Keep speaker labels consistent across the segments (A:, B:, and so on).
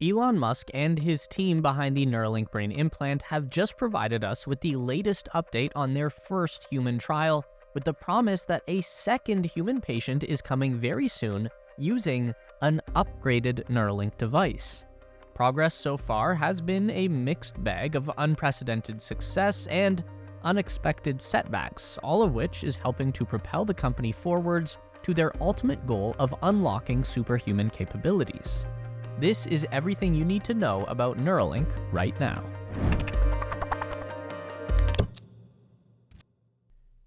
A: Elon Musk and his team behind the Neuralink brain implant have just provided us with the latest update on their first human trial, with the promise that a second human patient is coming very soon using an upgraded Neuralink device. Progress so far has been a mixed bag of unprecedented success and unexpected setbacks, all of which is helping to propel the company forwards to their ultimate goal of unlocking superhuman capabilities. This is everything you need to know about Neuralink right now.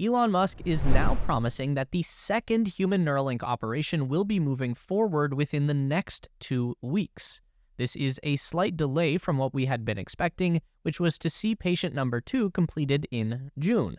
A: Elon Musk is now promising that the second human Neuralink operation will be moving forward within the next 2 weeks. This is a slight delay from what we had been expecting, which was to see patient number 2 completed in June.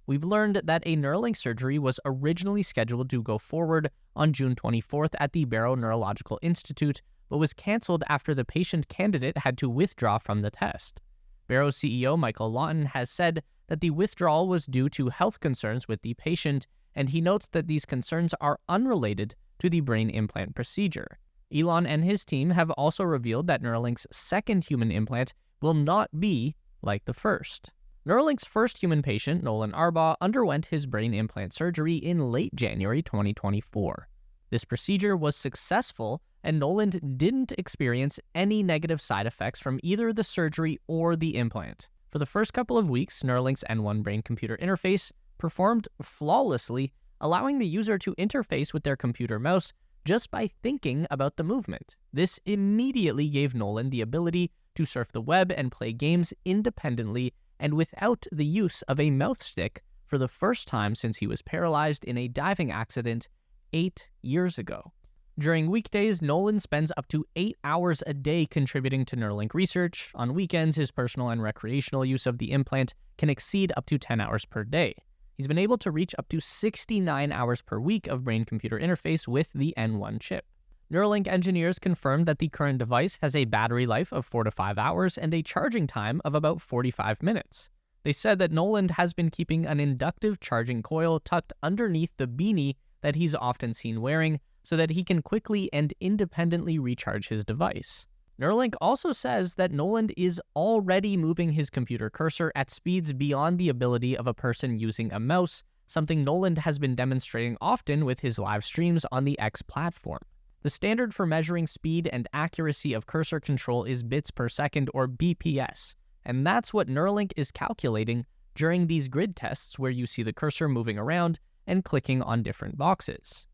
A: We've learned that a Neuralink surgery was originally scheduled to go forward on June 24th at the Barrow Neurological Institute, but was canceled after the patient candidate had to withdraw from the test. Barrow's CEO Michael Lawton has said that the withdrawal was due to health concerns with the patient, and he notes that these concerns are unrelated to the brain implant procedure. Elon and his team have also revealed that Neuralink's second human implant will not be like the first. Neuralink's first human patient, Nolan Arbaugh, underwent his brain implant surgery in late January 2024. This procedure was successful, and Nolan didn't experience any negative side effects from either the surgery or the implant. For the first couple of weeks, Neuralink's N1 brain-computer interface performed flawlessly, allowing the user to interface with their computer mouse just by thinking about the movement. This immediately gave Nolan the ability to surf the web and play games independently and without the use of a mouth stick for the first time since he was paralyzed in a diving accident 8 years ago. During weekdays, Nolan spends up to 8 hours a day contributing to Neuralink research. On weekends, his personal and recreational use of the implant can exceed up to 10 hours per day. He's been able to reach up to 69 hours per week of brain-computer interface with the N1 chip. Neuralink engineers confirmed that the current device has a battery life of 4 to 5 hours and a charging time of about 45 minutes. They said that Nolan has been keeping an inductive charging coil tucked underneath the beanie that he's often seen wearing, so that he can quickly and independently recharge his device. Neuralink also says that Nolan is already moving his computer cursor at speeds beyond the ability of a person using a mouse, something Nolan has been demonstrating often with his live streams on the X platform. The standard for measuring speed and accuracy of cursor control is bits per second, or BPS, and that's what Neuralink is calculating during these grid tests where you see the cursor moving around and clicking on different boxes.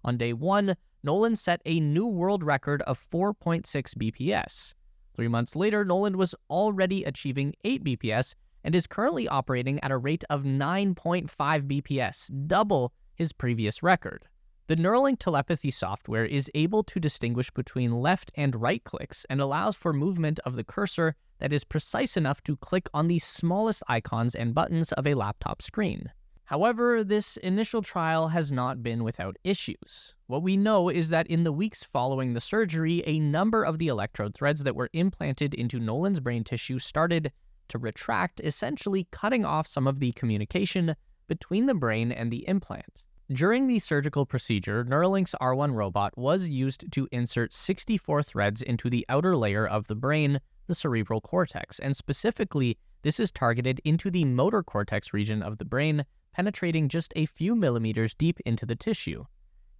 A: On day 1, Nolan set a new world record of 4.6 BPS. 3 months later, Nolan was already achieving 8 BPS and is currently operating at a rate of 9.5 BPS, double his previous record. The Neuralink telepathy software is able to distinguish between left and right clicks and allows for movement of the cursor that is precise enough to click on the smallest icons and buttons of a laptop screen. However, this initial trial has not been without issues. What we know is that in the weeks following the surgery, a number of the electrode threads that were implanted into Nolan's brain tissue started to retract, essentially cutting off some of the communication between the brain and the implant. During the surgical procedure, Neuralink's R1 robot was used to insert 64 threads into the outer layer of the brain, the cerebral cortex, and specifically, this is targeted into the motor cortex region of the brain, penetrating just a few millimeters deep into the tissue.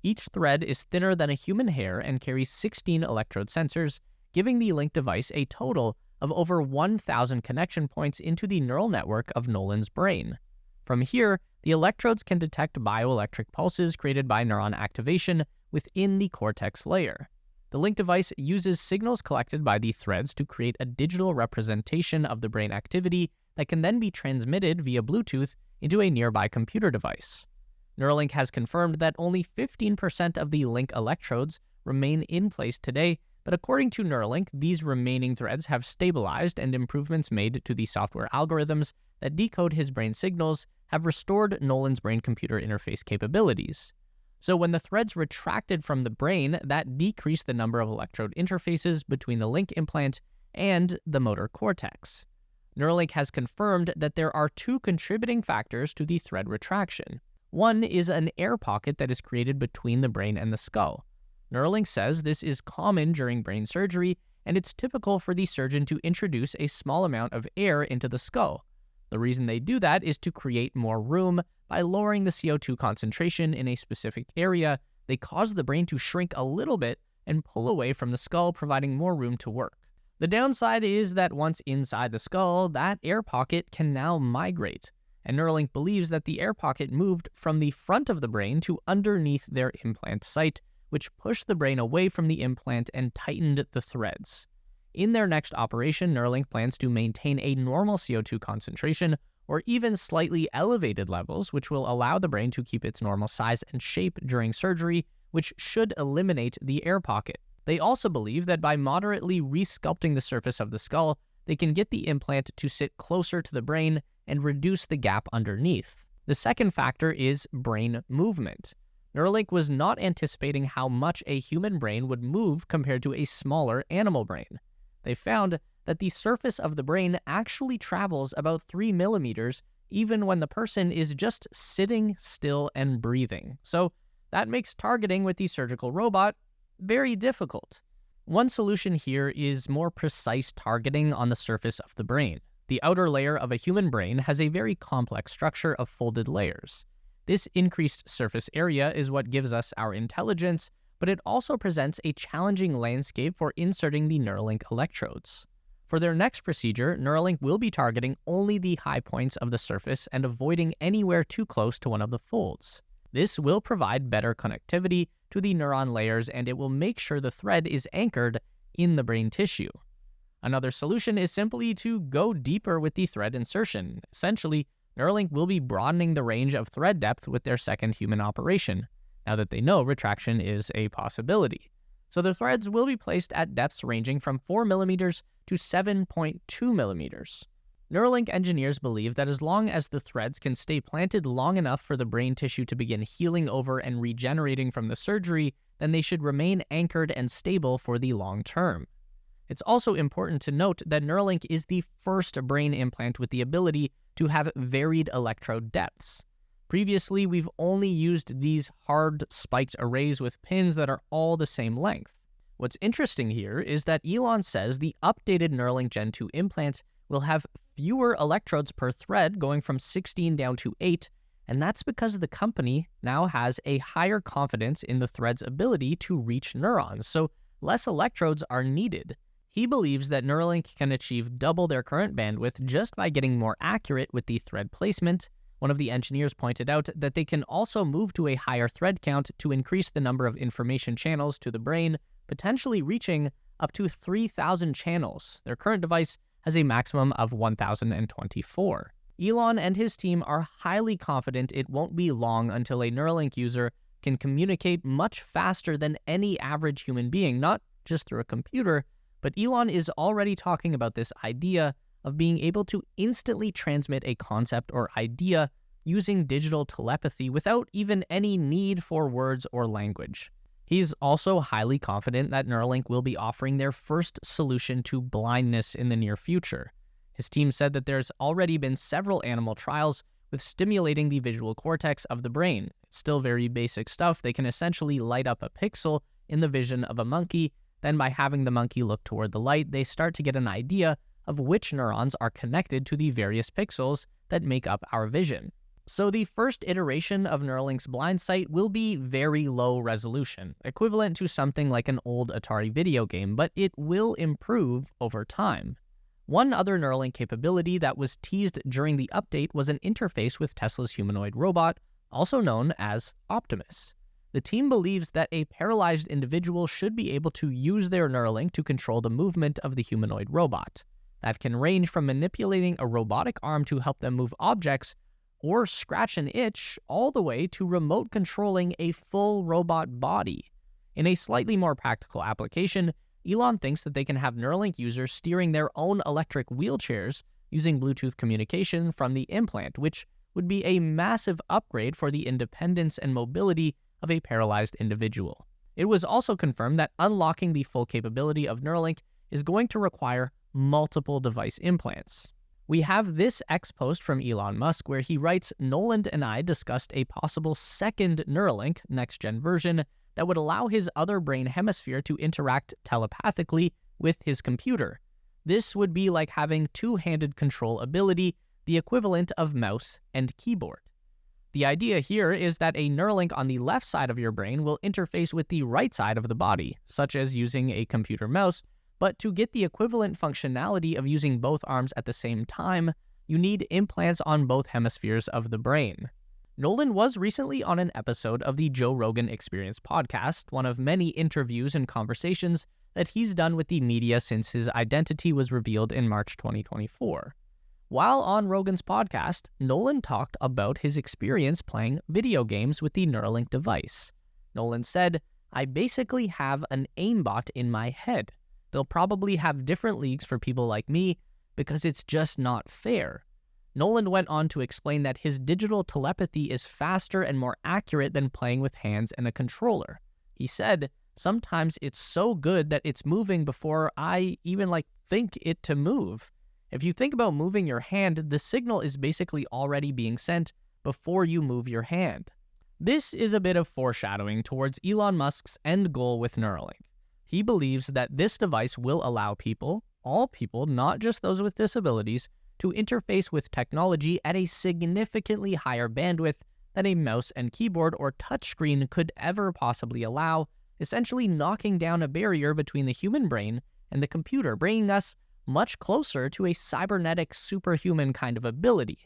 A: Each thread is thinner than a human hair and carries 16 electrode sensors, giving the Link device a total of over 1,000 connection points into the neural network of Nolan's brain. From here, the electrodes can detect bioelectric pulses created by neuron activation within the cortex layer. The Link device uses signals collected by the threads to create a digital representation of the brain activity that can then be transmitted via Bluetooth into a nearby computer device. Neuralink has confirmed that only 15% of the Link electrodes remain in place today, but according to Neuralink, these remaining threads have stabilized, and improvements made to the software algorithms that decode his brain signals have restored Nolan's brain-computer interface capabilities. So when the threads retracted from the brain, that decreased the number of electrode interfaces between the Link implant and the motor cortex. Neuralink has confirmed that there are 2 contributing factors to the thread retraction. One is an air pocket that is created between the brain and the skull. Neuralink says this is common during brain surgery and it's typical for the surgeon to introduce a small amount of air into the skull. The reason they do that is to create more room. By lowering the CO2 concentration in a specific area, they cause the brain to shrink a little bit and pull away from the skull, providing more room to work. The downside is that once inside the skull, that air pocket can now migrate, and Neuralink believes that the air pocket moved from the front of the brain to underneath their implant site, which pushed the brain away from the implant and tightened the threads. In their next operation, Neuralink plans to maintain a normal CO2 concentration or even slightly elevated levels, which will allow the brain to keep its normal size and shape during surgery, which should eliminate the air pocket. They also believe that by moderately resculpting the surface of the skull, they can get the implant to sit closer to the brain and reduce the gap underneath. The second factor is brain movement. Neuralink was not anticipating how much a human brain would move compared to a smaller animal brain. They found that the surface of the brain actually travels about 3 millimeters even when the person is just sitting still and breathing. So that makes targeting with the surgical robot very difficult. One solution here is more precise targeting on the surface of the brain. The outer layer of a human brain has a very complex structure of folded layers. This increased surface area is what gives us our intelligence, but it also presents a challenging landscape for inserting the Neuralink electrodes. For their next procedure, Neuralink will be targeting only the high points of the surface and avoiding anywhere too close to one of the folds. This will provide better connectivity to the neuron layers, and it will make sure the thread is anchored in the brain tissue. Another solution is simply to go deeper with the thread insertion. Essentially, Neuralink will be broadening the range of thread depth with their second human operation, now that they know retraction is a possibility. So the threads will be placed at depths ranging from 4 millimeters to 7.2 millimeters. Neuralink engineers believe that as long as the threads can stay planted long enough for the brain tissue to begin healing over and regenerating from the surgery, then they should remain anchored and stable for the long term. It's also important to note that Neuralink is the first brain implant with the ability to have varied electrode depths. Previously, we've only used these hard spiked arrays with pins that are all the same length. What's interesting here is that Elon says the updated Neuralink Gen 2 implants will have fewer electrodes per thread, going from 16 down to 8, and that's because the company now has a higher confidence in the thread's ability to reach neurons, so less electrodes are needed. He believes that Neuralink can achieve double their current bandwidth just by getting more accurate with the thread placement. One of the engineers pointed out that they can also move to a higher thread count to increase the number of information channels to the brain, potentially reaching up to 3,000 channels. Their current device has a maximum of 1,024. Elon and his team are highly confident it won't be long until a Neuralink user can communicate much faster than any average human being, not just through a computer, but Elon is already talking about this idea of being able to instantly transmit a concept or idea using digital telepathy without even any need for words or language. He's also highly confident that Neuralink will be offering their first solution to blindness in the near future. His team said that there's already been several animal trials with stimulating the visual cortex of the brain. It's still very basic stuff. They can essentially light up a pixel in the vision of a monkey. Then by having the monkey look toward the light, they start to get an idea of which neurons are connected to the various pixels that make up our vision. So the first iteration of Neuralink's blind sight will be very low resolution, equivalent to something like an old Atari video game, but it will improve over time. One other Neuralink capability that was teased during the update was an interface with Tesla's humanoid robot, also known as Optimus. The team believes that a paralyzed individual should be able to use their Neuralink to control the movement of the humanoid robot. That can range from manipulating a robotic arm to help them move objects, or scratch an itch, all the way to remote controlling a full robot body. In a slightly more practical application, Elon thinks that they can have Neuralink users steering their own electric wheelchairs using Bluetooth communication from the implant, which would be a massive upgrade for the independence and mobility of a paralyzed individual. It was also confirmed that unlocking the full capability of Neuralink is going to require multiple device implants. We have this X post from Elon Musk where he writes, "Noland and I discussed a possible second Neuralink, next-gen version, that would allow his other brain hemisphere to interact telepathically with his computer. This would be like having two-handed control ability, the equivalent of mouse and keyboard. The idea here is that a Neuralink on the left side of your brain will interface with the right side of the body, such as using a computer mouse, but to get the equivalent functionality of using both arms at the same time, you need implants on both hemispheres of the brain. Nolan was recently on an episode of the Joe Rogan Experience podcast, one of many interviews and conversations that he's done with the media since his identity was revealed in March 2024. While on Rogan's podcast, Nolan talked about his experience playing video games with the Neuralink device. Nolan said, "I basically have an aimbot in my head. They'll probably have different leagues for people like me because it's just not fair." Nolan went on to explain that his digital telepathy is faster and more accurate than playing with hands and a controller. He said, "Sometimes it's so good that it's moving before I even think it to move. If you think about moving your hand, the signal is basically already being sent before you move your hand." This is a bit of foreshadowing towards Elon Musk's end goal with Neuralink. He believes that this device will allow people, all people, not just those with disabilities, to interface with technology at a significantly higher bandwidth than a mouse and keyboard or touchscreen could ever possibly allow, essentially knocking down a barrier between the human brain and the computer, bringing us much closer to a cybernetic superhuman kind of ability.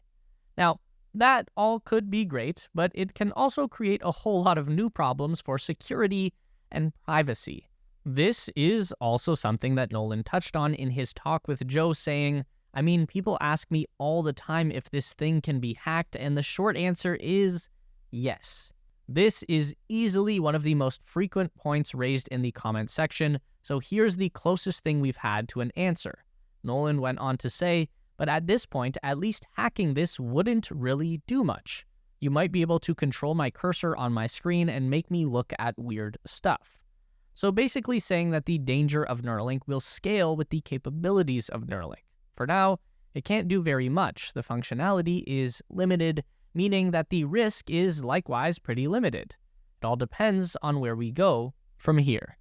A: Now, that all could be great, but it can also create a whole lot of new problems for security and privacy. This is also something that Nolan touched on in his talk with Joe, saying, "I mean, people ask me all the time if this thing can be hacked, and the short answer is yes." This is easily one of the most frequent points raised in the comment section, so here's the closest thing we've had to an answer. Nolan went on to say, "But at this point, at least hacking this wouldn't really do much. You might be able to control my cursor on my screen and make me look at weird stuff." So basically saying that the danger of Neuralink will scale with the capabilities of Neuralink. For now, it can't do very much. The functionality is limited, meaning that the risk is likewise pretty limited. It all depends on where we go from here.